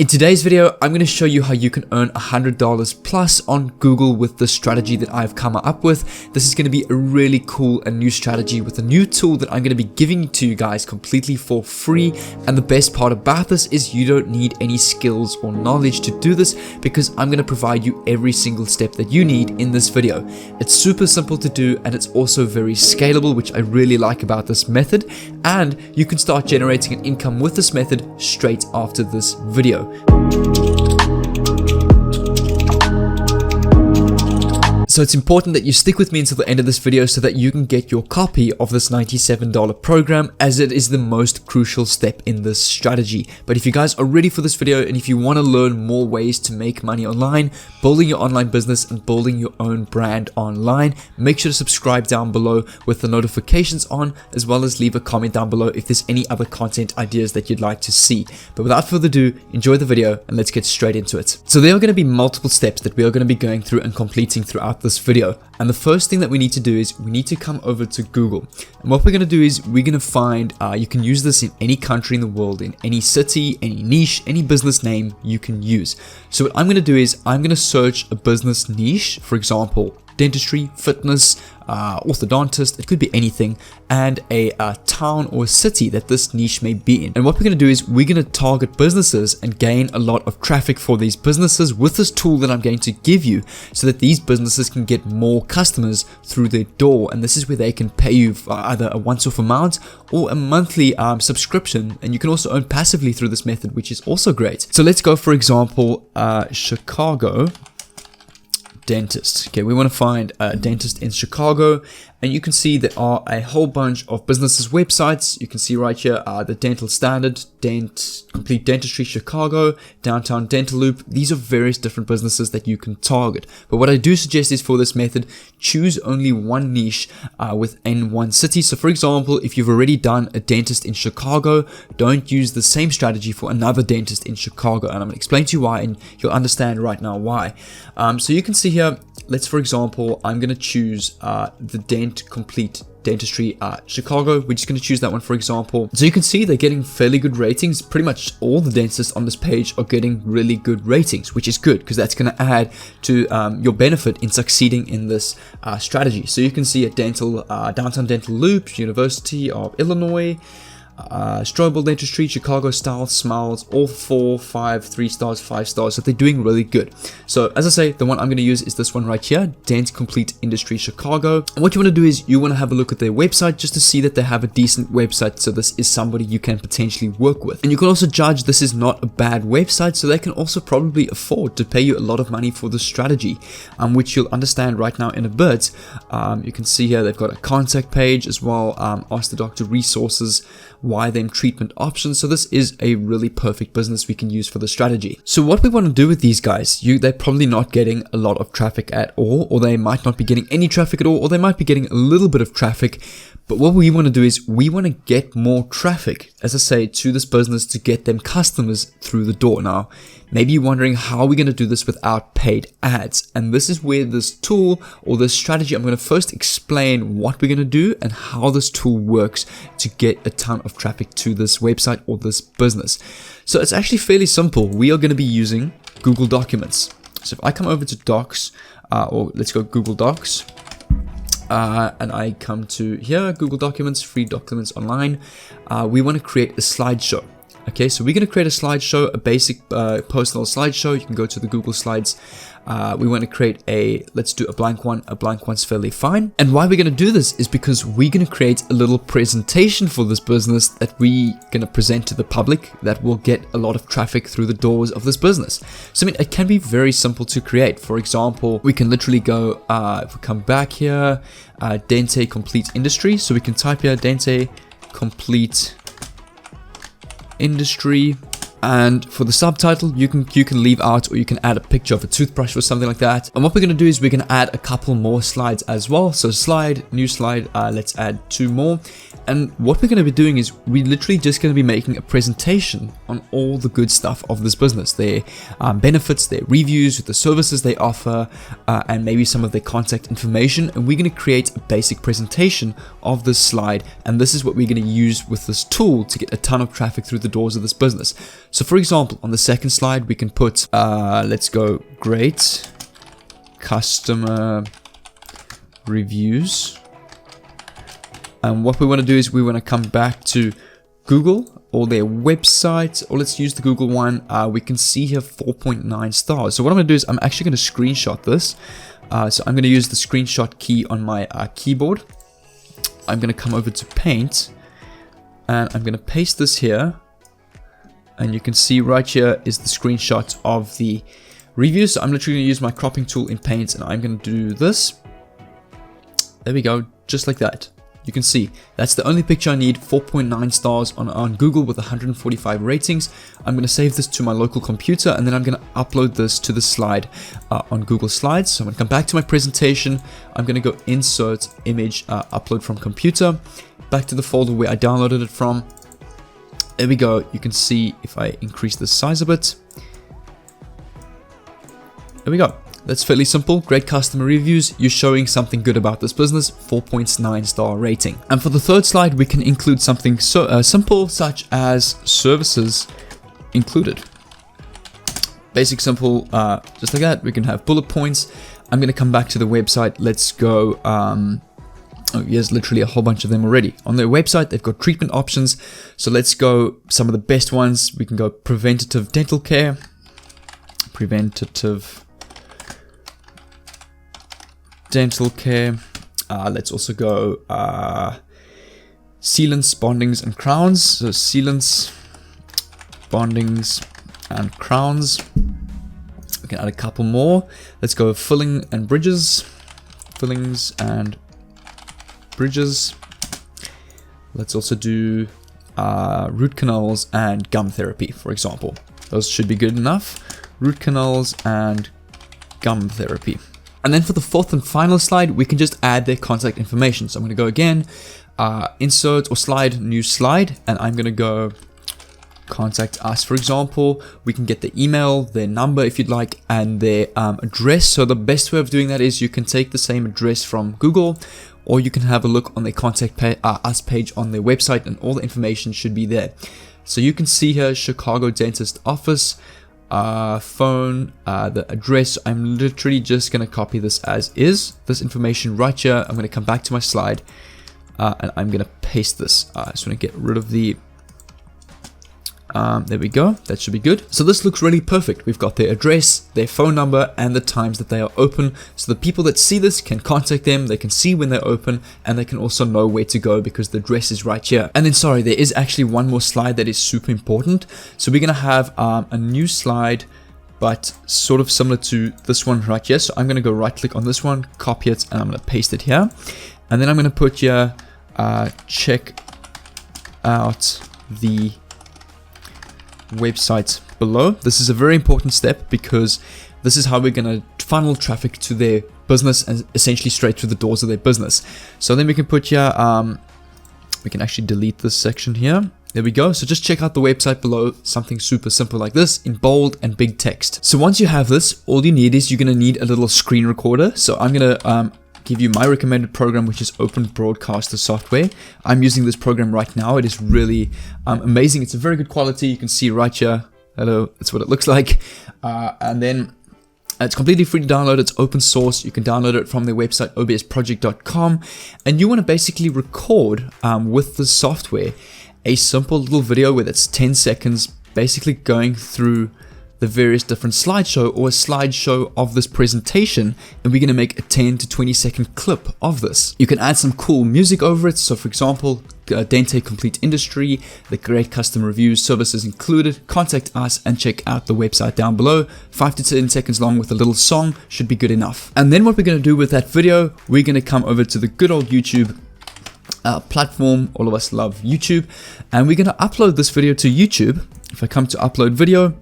In today's video, I'm going to show you how you can earn $100 plus on Google with the strategy that I've come up with. This is going to be a really cool and new strategy with a new tool that I'm going to be giving to you guys completely for free. And the best part about this is you don't need any skills or knowledge to do this because I'm going to provide you every single step that you need in this video. It's super simple to do and it's also very scalable, which I really like about this method. And you can start generating an income with this method straight after this video. So it's important that you stick with me until the end of this video so that you can get your copy of this $97 program, as it is the most crucial step in this strategy. But if you guys are ready for this video and if you want to learn more ways to make money online, building your online business and building your own brand online, make sure to subscribe down below with the notifications on, as well as leave a comment down below if there's any other content ideas that you'd like to see. But without further ado, enjoy the video and let's get straight into it. So there are going to be multiple steps that we are going to be going through and completing throughout this video. And the first thing that we need to do is we need to come over to Google. And what we're going to do is we're going to find, you can use this in any country in the world, in any city, any niche, any business name you can use. So what I'm going to do is I'm going to search a business niche, for example, dentistry, fitness, orthodontist, it could be anything, and a town or city that this niche may be in. And what we're going to do is we're going to target businesses and gain a lot of traffic for these businesses with this tool that I'm going to give you, so that these businesses can get more customers through their door. And this is where they can pay you for either a once-off amount or a monthly subscription, and you can also earn passively through this method, which is also great. So let's go, for example, Chicago dentist. Okay, we want to find a dentist in Chicago, and you can see there are a whole bunch of businesses websites. You can see right here the Dental Standard, Complete Dentistry Chicago, Downtown Dental Loop. These are various different businesses that you can target. But what I do suggest is for this method, choose only one niche within one city. So for example, if you've already done a dentist in Chicago, don't use the same strategy for another dentist in Chicago. And I'm going to explain to you why, and you'll understand right now why. So you can see here, let's, for example, I'm going to choose the Complete Dentistry Chicago. We're just going to choose that one, for example. So you can see they're getting fairly good ratings. Pretty much all the dentists on this page are getting really good ratings, which is good because that's going to add to your benefit in succeeding in this strategy. So you can see a Downtown Dental Loop, University of Illinois, Strobel Dentistry, Chicago Style, Smiles, all 4, 5, 3 stars, 5 stars. So they're doing really good. So as I say, the one I'm going to use is this one right here, Dent Complete Industry Chicago. And what you want to do is you want to have a look at their website just to see that they have a decent website. So this is somebody you can potentially work with. And you can also judge this is not a bad website, so they can also probably afford to pay you a lot of money for this strategy, which you'll understand right now in a bit. You can see here they've got a contact page as well, ask the doctor resources, why them treatment options. So this is a really perfect business we can use for the strategy. So what we want to do with these guys, they're probably not getting a lot of traffic at all, or they might not be getting any traffic at all, or they might be getting a little bit of traffic. But what we want to do is we want to get more traffic, as I say, to this business to get them customers through the door. Now, maybe you're wondering how we're going to do this without paid ads. And this is where this tool or this strategy, I'm going to first explain what we're going to do and how this tool works to get a ton of traffic to this website or this business. So it's actually fairly simple. We are going to be using Google Documents. So if I come over to Docs, or let's go Google Docs, and I come to here, Google Documents, free documents online, we want to create a slideshow. Okay, so we're going to create a slideshow, a basic personal slideshow. You can go to the Google Slides. We want to create let's do a blank one. A blank one's fairly fine. And why we're going to do this is because we're going to create a little presentation for this business that we're going to present to the public that will get a lot of traffic through the doors of this business. So, I mean, it can be very simple to create. For example, we can literally go, if we come back here, Dente Complete Industry. So we can type here, Dente Complete Industry, and for the subtitle you can leave out, or you can add a picture of a toothbrush or something like that. And what we're going to do is we're going to add a couple more slides as well. So slide, new slide, let's add 2 more. And what we're going to be doing is we're literally just going to be making a presentation on all the good stuff of this business, their benefits, their reviews, the services they offer, and maybe some of their contact information. And we're going to create a basic presentation of this slide. And this is what we're going to use with this tool to get a ton of traffic through the doors of this business. So for example, on the second slide, we can put, let's go great customer reviews. And what we want to do is we want to come back to Google or their website, or let's use the Google one. We can see here 4.9 stars. So what I'm going to do is I'm actually going to screenshot this. So I'm going to use the screenshot key on my keyboard. I'm going to come over to Paint and I'm going to paste this here. And you can see right here is the screenshot of the review. So I'm literally going to use my cropping tool in Paint and I'm going to do this. There we go, just like that. You can see that's the only picture I need. 4.9 stars on Google with 145 ratings. I'm going to save this to my local computer and then I'm going to upload this to the slide on Google Slides. So I'm going to come back to my presentation. I'm going to go insert image, upload from computer, back to the folder where I downloaded it from. There we go. You can see if I increase the size a bit. There we go. That's fairly simple. Great customer reviews. You're showing something good about this business. 4.9 star rating. And for the third slide, we can include something so simple such as services included. Basic, simple, just like that. We can have bullet points. I'm going to come back to the website. Let's go. Oh, yes, literally a whole bunch of them already. On their website, they've got treatment options. So let's go some of the best ones. We can go preventative dental care. Preventative dental care. Let's also go sealants, bondings, and crowns. So sealants, bondings, and crowns. We can add a couple more. Let's go filling and bridges. Fillings and bridges. Let's also do root canals and gum therapy, for example. Those should be good enough. Root canals and gum therapy. And then for the fourth and final slide, we can just add their contact information. So I'm going to go again, insert or slide, new slide, and I'm going to go contact us. For example, we can get their email, their number if you'd like, and their address. So the best way of doing that is you can take the same address from Google, or you can have a look on their contact us page on their website, and all the information should be there. So you can see here, Chicago Dentist Office, phone, the address. I'm literally just going to copy this as is, this information right here. I'm going to come back to my slide and I'm going to paste this. I just want to get rid of the there we go. That should be good. So this looks really perfect. We've got their address, their phone number, and the times that they are open. So the people that see this can contact them. They can see when they're open, and they can also know where to go because the address is right here. And then, sorry, there is actually one more slide that is super important. So we're going to have a new slide, but sort of similar to this one right here. So I'm going to go right click on this one, copy it, and I'm going to paste it here. And then I'm going to put here, check out the website below. This is a very important step because this is how we're going to funnel traffic to their business and essentially straight through the doors of their business. So then we can put here, we can actually delete this section here. There we go. So just check out the website below, something super simple like this in bold and big text. So once you have this, all you need is you're going to need a little screen recorder. So I'm going to give you my recommended program, which is Open Broadcaster software. I'm using this program right now. It is really amazing. It's a very good quality. You can see right here. Hello, that's what it looks like. And then it's completely free to download. It's open source. You can download it from their website, obsproject.com. And you want to basically record with the software a simple little video where it's 10 seconds, basically going through the various different slideshow or a slideshow of this presentation, and we're going to make a 10 to 20 second clip of this. You can add some cool music over it. So for example, Dente Complete Industry, the great customer reviews, services included, contact us, and check out the website down below. 5 to 10 seconds long with a little song should be good enough. And then what we're going to do with that video, we're going to come over to the good old YouTube platform. All of us love YouTube, and we're going to upload this video to YouTube. If I come to upload video,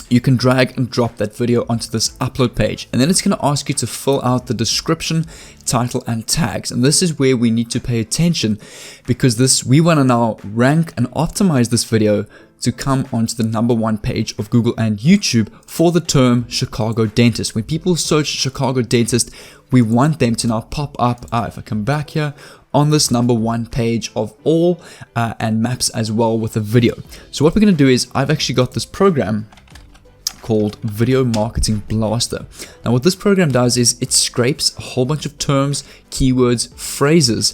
you can drag and drop that video onto this upload page, and then it's going to ask you to fill out the description, title, and tags. And this is where we need to pay attention, because we want to now rank and optimize this video to come onto the #1 page of Google and YouTube for the term Chicago dentist. When people search Chicago dentist, we want them to now pop up, if I come back here, on this #1 page of all and maps as well with a video. So what we're going to do is, I've actually got this program called Video Marketing Blaster. Now what this program does is it scrapes a whole bunch of terms, keywords, phrases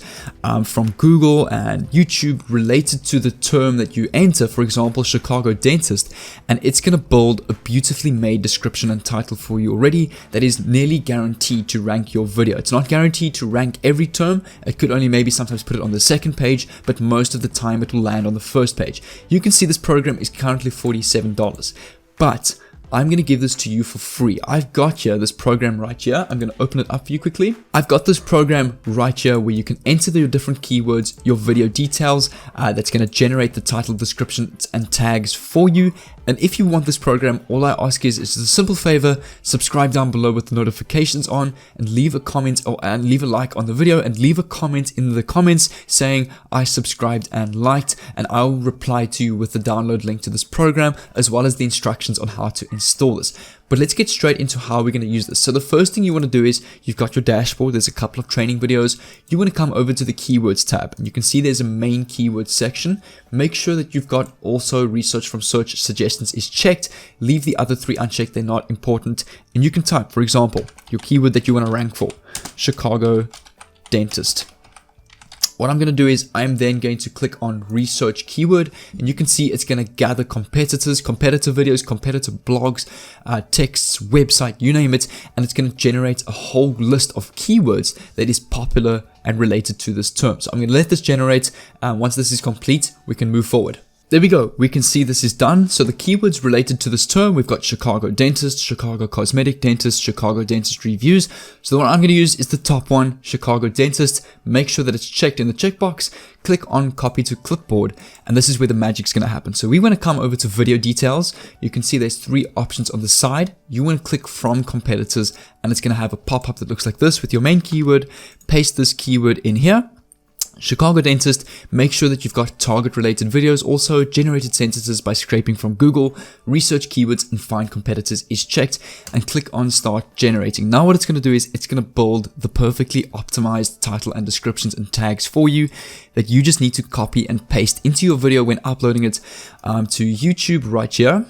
from Google and YouTube related to the term that you enter, for example, Chicago dentist, and it's going to build a beautifully made description and title for you already that is nearly guaranteed to rank your video. It's not guaranteed to rank every term. It could only maybe sometimes put it on the second page, but most of the time it will land on the first page. You can see this program is currently $47, but I'm going to give this to you for free. I've got here this program right here. I'm going to open it up for you quickly. I've got this program right here where you can enter your different keywords, your video details, that's going to generate the title, descriptions, and tags for you. And if you want this program, all I ask is a simple favor: subscribe down below with the notifications on, and leave a comment and leave a like on the video, and leave a comment in the comments saying I subscribed and liked, and I'll reply to you with the download link to this program as well as the instructions on how to install this. But let's get straight into how we're going to use this. So the first thing you want to do is, you've got your dashboard, there's a couple of training videos. You want to come over to the keywords tab, and you can see there's a main keyword section. Make sure that you've got also research from search suggestions is checked. Leave the other 3 unchecked, they're not important. And you can type, for example, your keyword that you want to rank for, Chicago dentist. What I'm going to do is I'm then going to click on research keyword, and you can see it's going to gather competitors, competitor videos, competitor blogs, texts, website, you name it, and it's going to generate a whole list of keywords that is popular and related to this term. So I'm going to let this generate. Once this is complete, we can move forward. There we go. We can see this is done. So the keywords related to this term, we've got Chicago dentist, Chicago cosmetic dentist, Chicago dentist reviews. So the one I'm going to use is the top one, Chicago dentist. Make sure that it's checked in the checkbox. Click on copy to clipboard, and this is where the magic's going to happen. So we want to come over to video details. You can see there's 3 options on the side. You want to click from competitors, and it's going to have a pop-up that looks like this with your main keyword. Paste this keyword in here. Chicago dentist. Make sure that you've got target related videos, also generated sentences by scraping from Google, research keywords, and find competitors is checked, and click on start generating. Now what it's going to do is it's going to build the perfectly optimized title and descriptions and tags for you that you just need to copy and paste into your video when uploading it to YouTube right here.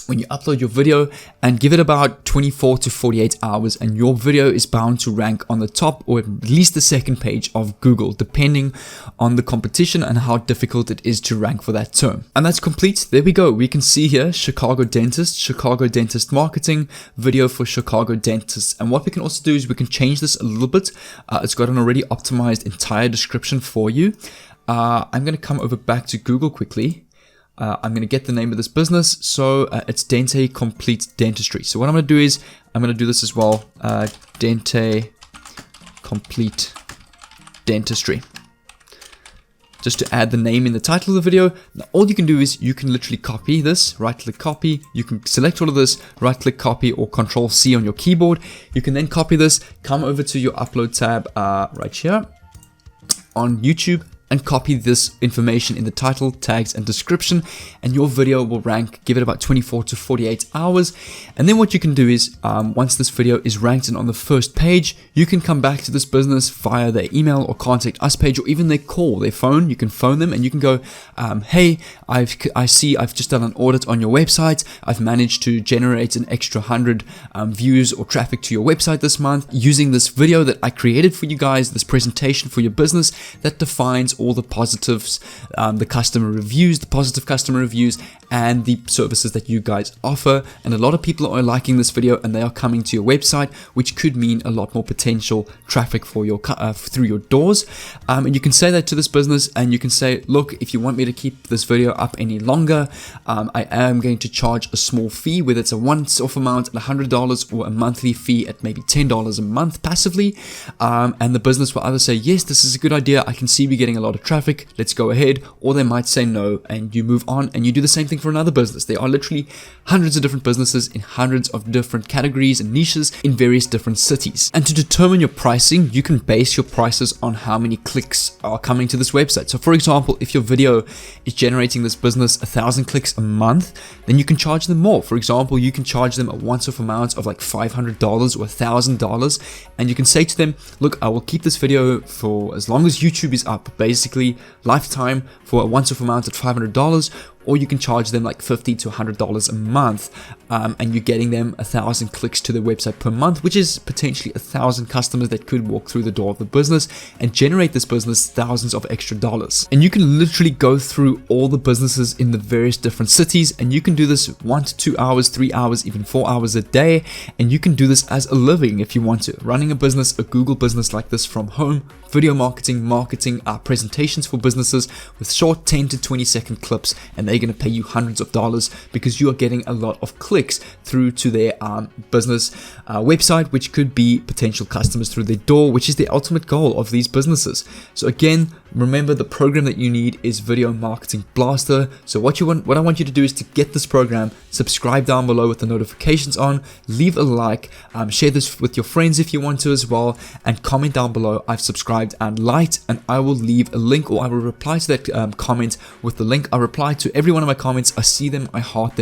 When you upload your video, and give it about 24 to 48 hours, and your video is bound to rank on the top or at least the second page of Google, depending on the competition and how difficult it is to rank for that term. And that's complete. There we go. We can see here Chicago dentist marketing video for Chicago dentists. And what we can also do is we can change this a little bit. It's got an already optimized entire description for you. I'm going to come over back to Google quickly. I'm going to get the name of this business. So it's Dente Complete Dentistry. So what I'm going to do is I'm going to do this as well. Dente Complete Dentistry. Just to add the name in the title of the video. Now, all you can do is you can literally copy this, right click copy. You can select all of this, right click copy, or control C on your keyboard. You can then copy this, come over to your upload tab right here on YouTube, and copy this information in the title, tags, and description, and your video will rank. Give it about 24 to 48 hours. And then what you can do is, once this video is ranked and on the first page, you can come back to this business via their email or contact us page, or even their call, their phone. You can phone them and you can go, hey, I see I've just done an audit on your website. I've managed to generate an extra 100 views or traffic to your website this month using this video that I created for you guys, this presentation for your business that defines all the positives, the customer reviews, the positive customer reviews, and the services that you guys offer. And a lot of people are liking this video and they are coming to your website, which could mean a lot more potential traffic for your through your doors. And you can say that to this business, and you can say, look, if you want me to keep this video up any longer, I am going to charge a small fee, whether it's a once-off amount at $100 or a monthly fee at maybe $10 a month passively. And the business will either say, yes, this is a good idea, I can see we're getting a lot of traffic, let's go ahead, or they might say no, and you move on and you do the same thing for another business. There are literally hundreds of different businesses in hundreds of different categories and niches in various different cities. And to determine your pricing, you can base your prices on how many clicks are coming to this website. So for example, if your video is generating this business 1,000 clicks a month, then you can charge them more. For example, you can charge them a once-off amount of like $500 or $1,000, and you can say to them, look, I will keep this video for as long as YouTube is up, basically lifetime, for a once-off amount at $500, or you can charge them like $50 to $100 a month, and you're getting them 1,000 clicks to their website per month, which is potentially 1,000 customers that could walk through the door of the business and generate this business thousands of extra dollars. And you can literally go through all the businesses in the various different cities, and you can do this 1 to 2 hours, 3 hours, even 4 hours a day, and you can do this as a living if you want to. Running a business, a Google business like this from home, video marketing, presentations for businesses with short 10 to 20 second clips, and they're going to pay you hundreds of dollars because you are getting a lot of clicks through to their business website, which could be potential customers through their door, which is the ultimate goal of these businesses. So again, remember, the program that you need is Video Marketing Blaster. So what I want you to do is to get this program, subscribe down below with the notifications on, leave a like, share this with your friends if you want to as well, and comment down below, I've subscribed and liked, and I will leave a link, or I will reply to that comment with the link. I reply to every one of my comments. I see them, I heart them.